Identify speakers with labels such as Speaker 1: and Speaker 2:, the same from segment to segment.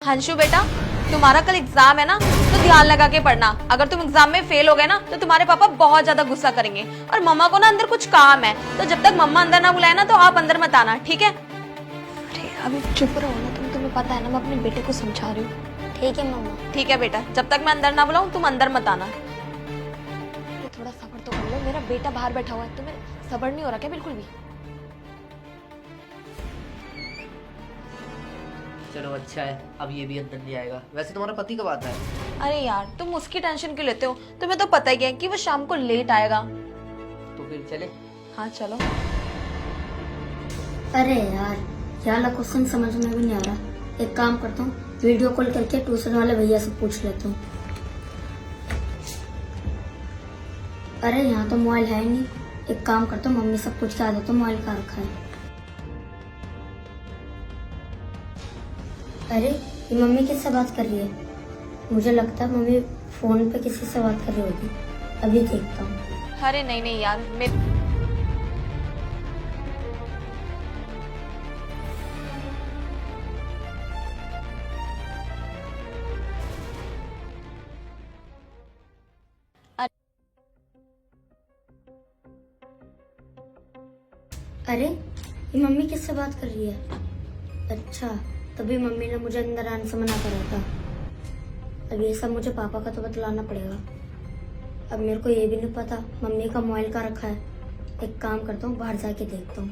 Speaker 1: हंशु बेटा, तुम्हारा कल एग्जाम है ना, तो ध्यान लगा के पढ़ना। अगर तुम एग्जाम में फेल हो गए ना तो तुम्हारे पापा बहुत ज्यादा गुस्सा करेंगे। और मम्मा को ना अंदर कुछ काम है, तो जब तक मम्मा अंदर ना बुलाए ना तो आप अंदर मत आना, ठीक है? अरे अभी चुप रहो ना तुम, तुम्हें पता है ना मैं अपने बेटे को समझा रही हूँ। ठीक है मम्मा। ठीक है बेटा, जब तक मैं अंदर ना बुलाऊं तुम अंदर मत आना। थोड़ा सब्र तो कर लो, मेरा बेटा बाहर बैठा हुआ है, तुम्हें सब्र नहीं हो रहा क्या बिल्कुल भी?
Speaker 2: चलो अच्छा है, अब ये भी अंदर नहीं आएगा। वैसे तुम्हारा पति कब आता है?
Speaker 1: अरे यार तुम उसकी टेंशन क्यों लेते हो? तुम्हें तो पता ही है कि वो शाम को लेट आएगा।
Speaker 2: तो फिर चले।
Speaker 1: हाँ चलो।
Speaker 3: अरे यार क्या वाला क्वेश्चन समझ में भी नहीं आ रहा। एक काम करता हूँ, वीडियो कॉल करके ट्यूशन वाले भैया से पूछ लेता हूँ। अरे यहाँ तो मोबाइल है नहीं। एक काम करता हूँ, मम्मी से पूछ के आ जाता हूँ मोबाइल कहाँ रखा है। अरे ये मम्मी किससे बात कर रही है? मुझे लगता है मम्मी फोन पे किसी से बात कर रही होगी। अभी देखता हूँ।
Speaker 1: अरे नहीं नहीं यार
Speaker 3: अरे ये मम्मी किससे बात कर रही है? अच्छा, तभी मम्मी ने मुझे अंदर आने से मना करा था। अब ये सब मुझे पापा का तो बतलाना पड़ेगा। अब मेरे को ये भी नहीं पता मम्मी का मोबाइल कहाँ रखा है। एक काम करता हूँ, बाहर जाके देखता हूँ।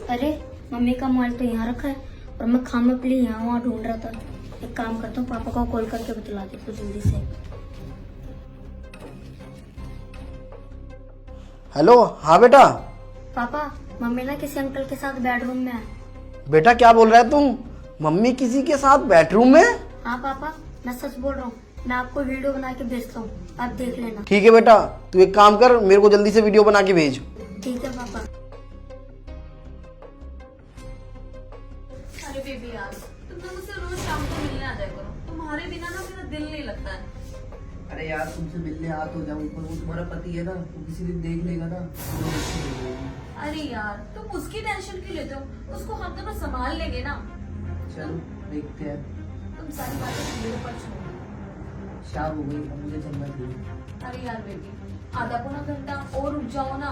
Speaker 3: अरे मम्मी का मोबाइल तो यहाँ रखा है और मैं खामखली यहाँ वहाँ ढूंढ रहा था। एक काम करता हूँ, पापा को कॉल करके बतला देता हूँ जल्दी से।
Speaker 4: हेलो। हाँ बेटा।
Speaker 3: पापा, मम्मी ना किसी अंकल के साथ बेडरूम में है।
Speaker 4: बेटा क्या बोल रहा है तुम? मम्मी किसी के साथ बेडरूम में?
Speaker 3: हाँ पापा, मैं सच बोल रहा हूँ। मैं आपको वीडियो बना के भेजता हूँ, आप देख लेना।
Speaker 4: ठीक है बेटा, तू एक काम कर, मेरे को जल्दी से वीडियो बना के भेज।
Speaker 3: ठीक है पापा।
Speaker 1: अरे बेबी यार, तुम ना मुझसे रोज शाम को मिलने आ जाया करो। तुम्हारे बिना ना मेरा दिल नहीं लगता है।
Speaker 2: अरे यार तुमसे मिलने आ तो जाऊँ, पर वो तुम्हारा पति है ना, वो किसी दिन देख लेगा ना तो मुझसे मिल जाएगी।
Speaker 1: अरे यार तुम उसकी टेंशन क्यों लेते हो? उसको हम दोनों संभाल लेंगे ना।
Speaker 2: चलो देखते हैं।
Speaker 1: तुम सारी बातें मेरे पर छोड़ो।
Speaker 2: शाम हो गई, अब मुझे चलना चाहिए।
Speaker 1: अरे यार बेबी, आधा पौना घंटा और रुक जाओ ना।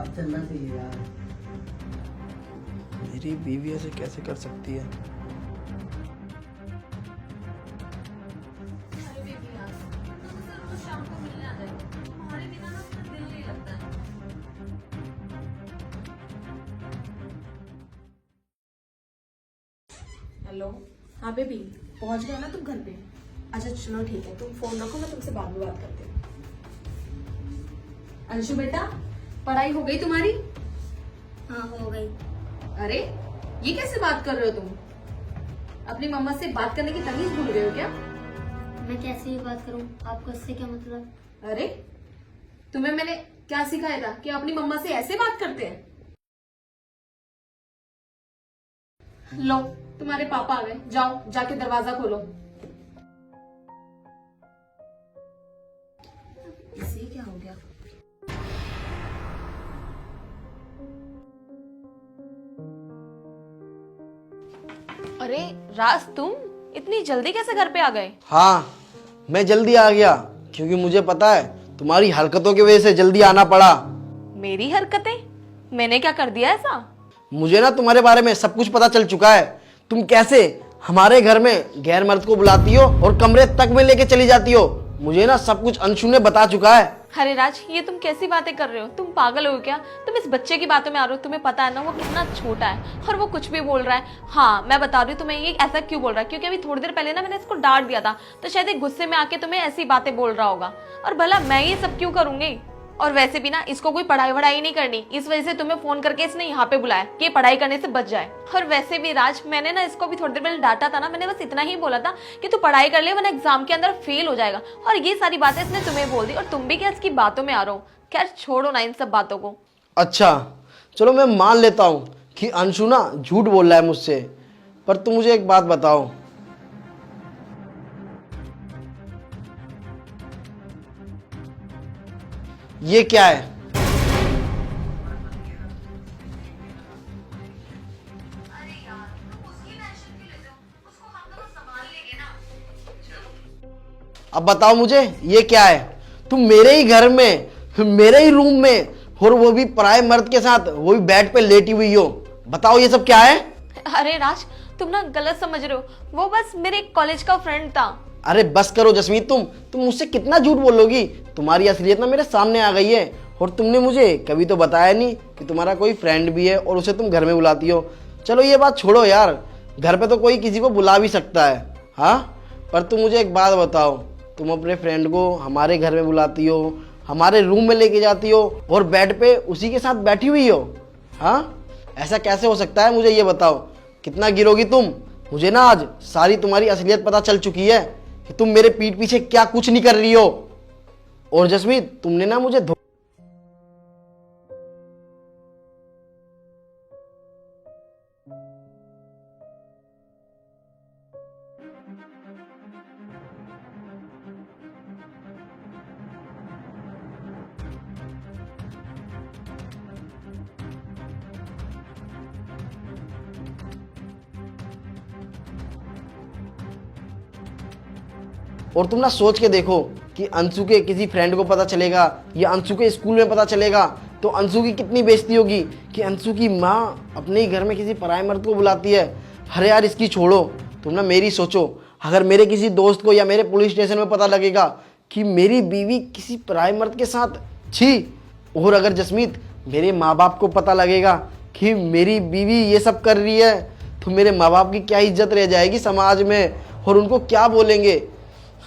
Speaker 2: अब चलना चाहिए यार।
Speaker 4: मेरी बीवी ऐसे कैसे कर सकती है?
Speaker 1: अरे बेबी यार, तुम मुझसे रोज शाम को मिलने आ जाया करो। तुम्हारे बिना ना मेरा दिल नहीं लगता है।
Speaker 5: हेलो। हाँ बेबी, पहुंच गए ना तुम घर पे? अच्छा चलो ठीक है, तुम फोन रखो, मैं तुमसे बाद में बात करती हूँ। अंशु बेटा, पढ़ाई हो गई तुम्हारी?
Speaker 3: हाँ हो गई।
Speaker 5: अरे ये कैसे बात कर रहे हो तुम? अपनी मम्मा से बात करने की तमीज भूल गए हो क्या?
Speaker 3: मैं कैसे ही बात करूँ, आपको इससे क्या मतलब?
Speaker 5: अरे तुम्हें मैंने क्या सिखाया था कि अपनी मम्मा से ऐसे बात करते हैं? लो तुम्हारे पापा आ गए, जाओ जाके दरवाजा खोलो। इसे क्या हो गया?
Speaker 1: अरे राज, तुम इतनी जल्दी कैसे घर पे आ गए?
Speaker 4: हाँ, मैं जल्दी आ गया क्योंकि मुझे पता है तुम्हारी हरकतों की वजह से जल्दी आना पड़ा।
Speaker 1: मेरी हरकतें? मैंने क्या कर दिया ऐसा?
Speaker 4: मुझे ना तुम्हारे बारे में सब कुछ पता चल चुका है। तुम कैसे हमारे घर में गैर मर्द को बुलाती हो और कमरे तक में लेके चली जाती हो। मुझे ना सब कुछ अंशु ने बता चुका है।
Speaker 1: अरे राज, ये तुम कैसी बातें कर रहे हो? तुम पागल हो क्या? तुम इस बच्चे की बातों में आ रहे हो। तुम्हें पता है ना वो कितना छोटा है और वो कुछ भी बोल रहा है। हाँ मैं बता रही हूँ तुम्हें, ये ऐसा क्यों बोल रहा है क्योंकि अभी थोड़ी देर पहले ना मैंने इसको डांट दिया था, तो शायद एक गुस्से में आके तुम्हें ऐसी बातें बोल रहा होगा। और भला मैं ये सब क्यों करूंगी? और वैसे भी ना इसको कोई पढ़ाई वढ़ाई नहीं करनी, इस वजह से तुम्हें फोन करके इसने यहाँ पे बुलाया कि पढ़ाई करने से बच जाए। और वैसे भी राज, मैंने ना इसको भी थोड़ी देर पहले डांटा था ना, मैंने बस इतना ही बोला था कि तू पढ़ाई कर ले वरना एग्जाम के अंदर फेल हो जाएगा। और ये सारी बातें इसने तुम्हें बोल दी और तुम भी क्या इसकी बातों में आ रहे हो? खैर छोड़ो ना इन सब बातों को।
Speaker 4: अच्छा चलो मैं मान लेता हूँ कि अंशु ना झूठ बोल रहा है मुझसे, पर तुम मुझे एक बात बताओ, ये क्या है? अब बताओ मुझे ये क्या है? तुम मेरे ही घर में, मेरे ही रूम में, और वो भी पराये मर्द के साथ, वो भी बेड पे लेटी हुई हो। बताओ ये सब क्या है?
Speaker 1: अरे राज, तुम ना गलत समझ रहे हो, वो बस मेरे कॉलेज का फ्रेंड था।
Speaker 4: अरे बस करो जसमीत, तुम मुझसे कितना झूठ बोलोगी? तुम्हारी असलियत ना मेरे सामने आ गई है, और तुमने मुझे कभी तो बताया नहीं कि तुम्हारा कोई फ्रेंड भी है और उसे तुम घर में बुलाती हो। चलो ये बात छोड़ो यार, घर पे तो कोई किसी को बुला भी सकता है, हाँ? पर तुम मुझे एक बात बताओ, तुम अपने फ्रेंड को हमारे घर में बुलाती हो, हमारे रूम में लेके जाती हो, और बेड पे उसी के साथ बैठी हुई हो, हाँ? ऐसा कैसे हो सकता है, मुझे ये बताओ। कितना गिरोगी तुम? मुझे ना आज सारी तुम्हारी असलियत पता चल चुकी है कि तुम मेरे पीठ पीछे क्या कुछ नहीं कर रही हो। और जसमीत, तुमने ना मुझे और तुम ना सोच के देखो कि अंशु के किसी फ्रेंड को पता चलेगा या अंशु के स्कूल में पता चलेगा तो अंशु की कितनी बेइज्जती होगी कि अंशु की माँ अपने ही घर में किसी पराये मर्द को बुलाती है। अरे यार इसकी छोड़ो, तुम ना मेरी सोचो, अगर मेरे किसी दोस्त को या मेरे पुलिस स्टेशन में पता लगेगा कि मेरी बीवी किसी पराये मर्द के साथ, छी। और अगर जसमीत मेरे माँ बाप को पता लगेगा कि मेरी बीवी ये सब कर रही है तो मेरे माँ बाप की क्या इज्जत रह जाएगी समाज में, और उनको क्या बोलेंगे।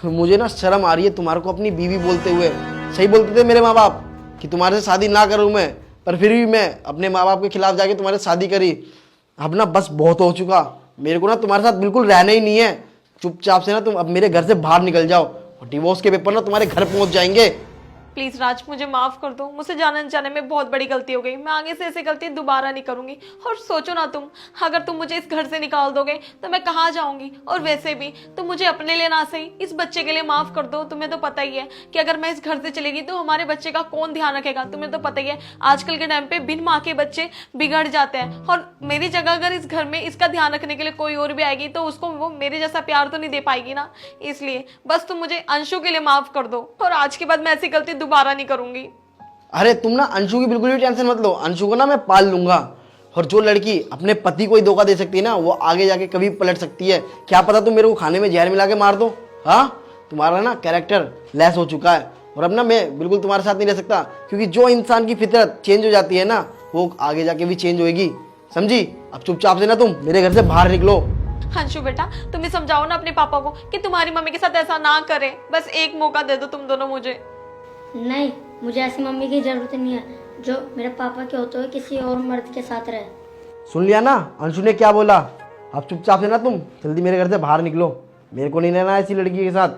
Speaker 4: मुझे ना शर्म आ रही है तुम्हारे को अपनी बीवी बोलते हुए। सही बोलते थे मेरे माँ बाप कि तुम्हारे से शादी ना करूँ मैं, पर फिर भी मैं अपने माँ बाप के खिलाफ जाके तुम्हारे शादी करी। अब ना बस बहुत हो चुका, मेरे को ना तुम्हारे साथ बिल्कुल रहना ही नहीं है। चुपचाप से ना तुम अब मेरे घर से बाहर निकल जाओ, और डिवोर्स के पेपर ना तुम्हारे घर पहुंच जाएंगे।
Speaker 1: प्लीज राज, मुझे माफ कर दो, मुझसे जाने अनजाने में बहुत बड़ी गलती हो गई। मैं आगे से ऐसी गलती दोबारा नहीं करूंगी। और सोचो ना तुम, अगर तुम मुझे इस घर से निकाल दोगे तो मैं कहाँ जाऊंगी? और वैसे भी तुम मुझे अपने लिए ना सही, इस बच्चे के लिए माफ कर दो। तुम्हें तो पता ही है कि अगर मैं इस घर से चलेगी तो हमारे बच्चे का कौन ध्यान रखेगा। तुम्हें तो पता ही है आजकल के टाइम पे बिन माँ के बच्चे बिगड़ जाते हैं, और मेरी जगह अगर इस घर में इसका ध्यान रखने के लिए कोई और भी आएगी तो उसको वो मेरे जैसा प्यार तो नहीं दे पाएगी ना। इसलिए बस तुम मुझे अंशु के लिए माफ कर दो, और आज के बाद मैं ऐसी गलती दोबारा नहीं करूंगी।
Speaker 4: अरे तुम ना अंशु की बिल्कुल भी टेंशन मत लो, अंशु को ना मैं पाल लूंगा। और जो लड़की अपने पति को ही धोखा दे सकती है ना, वो आगे जाके कभी पलट सकती है। क्या पता तुम मेरे को खाने में जहर मिला के मार दो। हाँ, तुम्हारा ना कैरेक्टर लेस हो चुका है, और अब ना मैं बिल्कुल तुम्हारे साथ नहीं रह सकता, क्योंकि जो इंसान की फितरत चेंज हो जाती है ना, वो आगे जाके भी चेंज होएगी, समझी? अब चुपचाप से ना तुम मेरे घर से बाहर निकलो।
Speaker 1: अंशु बेटा, तुम ही समझाओ ना अपने पापा को कि तुम्हारी मम्मी के साथ ऐसा ना करे। बस एक मौका दे दो तुम दोनों मुझे।
Speaker 3: नहीं, मुझे ऐसी मम्मी की जरूरत नहीं है जो मेरे पापा के होते हुए किसी और मर्द के साथ रहे।
Speaker 4: सुन लिया ना अंशु ने क्या बोला? अब चुपचाप से ना तुम जल्दी मेरे घर से बाहर निकलो, मेरे को नहीं रहना है ऐसी लड़की के साथ।